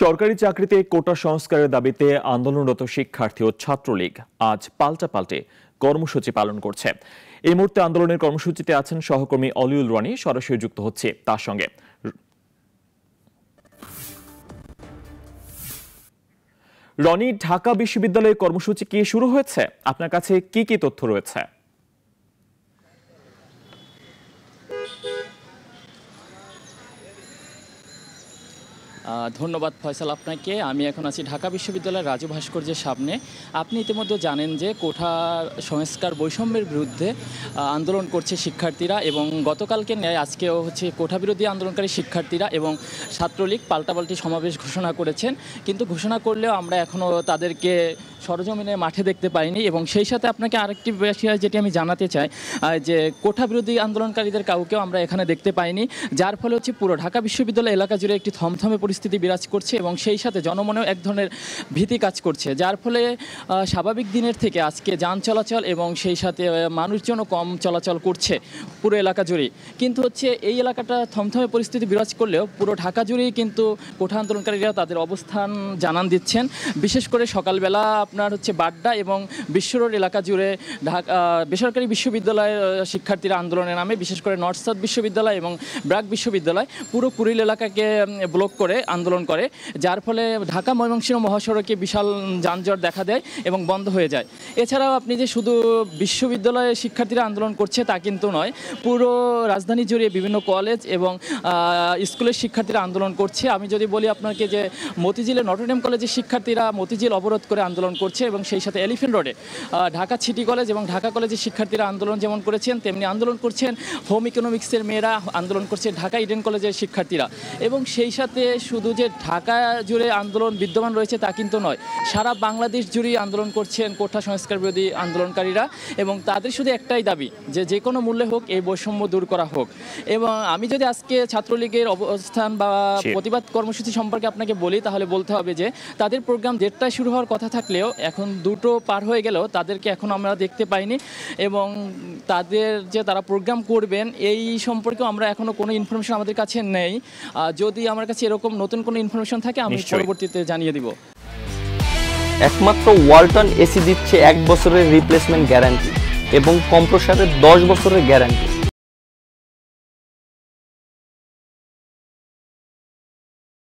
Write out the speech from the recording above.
সরকারি চাকরিতে কোটা সংস্কারের দাবিতে আন্দোলনরত শিক্ষার্থী ও ছাত্রলীগ আজ পাল্টে কর্মসূচি পালন করছে। এই মুহূর্তে আন্দোলনের কর্মসূচিতে আছেন সহকর্মী অলিউল রানী। সরাসরি যুক্ত হচ্ছে তার সঙ্গে। রনি, ঢাকা বিশ্ববিদ্যালয়ের কর্মসূচি কি শুরু হয়েছে? আপনার কাছে কি কি তথ্য রয়েছে? ধন্যবাদ ফয়সাল আপনাকে। আমি এখন আছি ঢাকা বিশ্ববিদ্যালয়ের রাজু ভাস্কর্যের সামনে। আপনি ইতিমধ্যে জানেন যে কোটা সংস্কার বৈষম্যের বিরুদ্ধে আন্দোলন করছে শিক্ষার্থীরা, এবং গতকালকে ন্যায় আজকেও কোটা বিরোধী আন্দোলনকারী শিক্ষার্থীরা এবং ছাত্রলীগ পাল্টাপাল্টি সমাবেশ ঘোষণা করেছেন। কিন্তু ঘোষণা করলেও আমরা এখনও তাদেরকে সরজমিনে মাঠে দেখতে পাইনি। এবং সেই সাথে আপনাকে আরেকটি বিষয় যেটি আমি জানাতে চাই, যে কোটা বিরোধী আন্দোলনকারীদের কাউকেও আমরা এখানে দেখতে পাইনি, যার ফলে পুরো ঢাকা বিশ্ববিদ্যালয় এলাকা জুড়ে একটি থমথমে পরিস্থিতি বিরাজ করছে এবং সেই সাথে জনমনেও এক ধরনের ভীতি কাজ করছে, যার ফলে স্বাভাবিক দিনের থেকে আজকে যান চলাচল এবং সেই সাথে মানুষজনও কম চলাচল করছে পুরো এলাকা জুড়েই। কিন্তু এই এলাকাটা থমথমে পরিস্থিতি বিরাজ করলেও পুরো ঢাকা জুড়েই কিন্তু কোটা আন্দোলনকারীরা তাদের অবস্থান জানান দিচ্ছেন। বিশেষ করে সকালবেলা আপনার বাড্ডা এবং বিশ্ব রোড এলাকা জুড়ে ঢাকা বেসরকারি বিশ্ববিদ্যালয়ের শিক্ষার্থীরা আন্দোলনের নামে, বিশেষ করে নর্থ সাউথ বিশ্ববিদ্যালয় এবং ব্র্যাক বিশ্ববিদ্যালয় পুরো কুড়িল এলাকাকে ব্লক করে আন্দোলন করে, যার ফলে ঢাকা ময়মনসিংহ মহাসড়কে বিশাল যানজট দেখা দেয় এবং বন্ধ হয়ে যায়। এছাড়াও আপনি যে শুধু বিশ্ববিদ্যালয়ের শিক্ষার্থীরা আন্দোলন করছে তা কিন্তু নয়, পুরো রাজধানী জুড়ে বিভিন্ন কলেজ এবং স্কুলের শিক্ষার্থীরা আন্দোলন করছে। আমি যদি বলি আপনাকে যে মতিঝিলের নটরডেম কলেজের শিক্ষার্থীরা মতিঝিল অবরোধ করে আন্দোলন করছে, এবং সেই সাথে এলিফ্যান্ট রোডে ঢাকা সিটি কলেজ এবং ঢাকা কলেজের শিক্ষার্থীরা আন্দোলন যেমন করেছেন তেমনি আন্দোলন করছেন হোম ইকোনমিক্সের মেয়েরা, আন্দোলন করছে ঢাকা ইডেন কলেজের শিক্ষার্থীরা। এবং সেই সাথে শুধু যে ঢাকা জুড়ে আন্দোলন বিদ্যমান রয়েছে তা কিন্তু নয়, সারা বাংলাদেশ জুড়েই আন্দোলন করছেন কোটা সংস্কার বিরোধী আন্দোলনকারীরা, এবং তাদের শুধু একটাই দাবি যে কোনো মূল্যে হোক এই বৈষম্য দূর করা হোক। এবং আমি যদি আজকে ছাত্রলীগের অবস্থান বা প্রতিবাদ কর্মসূচি সম্পর্কে আপনাকে বলি, তাহলে বলতে হবে যে তাদের প্রোগ্রাম 1:30টায় শুরু হওয়ার কথা থাকলেও এখন 2টো পার হয়ে গেলেও তাদেরকে এখন আমরা দেখতে পাইনি, এবং তাদের যে তারা প্রোগ্রাম করবেন এই সম্পর্কেও আমরা এখনও কোনো ইনফরমেশন আমাদের কাছে নেই। যদি আমার কাছে এরকম নতুন কোনো ইনফরমেশন থাকে আমি পরবর্তীতে জানিয়ে দিব। একমাত্র ওয়ালটন এসি দিচ্ছে 1 বছরের রিপ্লেসমেন্ট গ্যারান্টি এবং কম্প্রেসারের 10 বছরের গ্যারান্টি।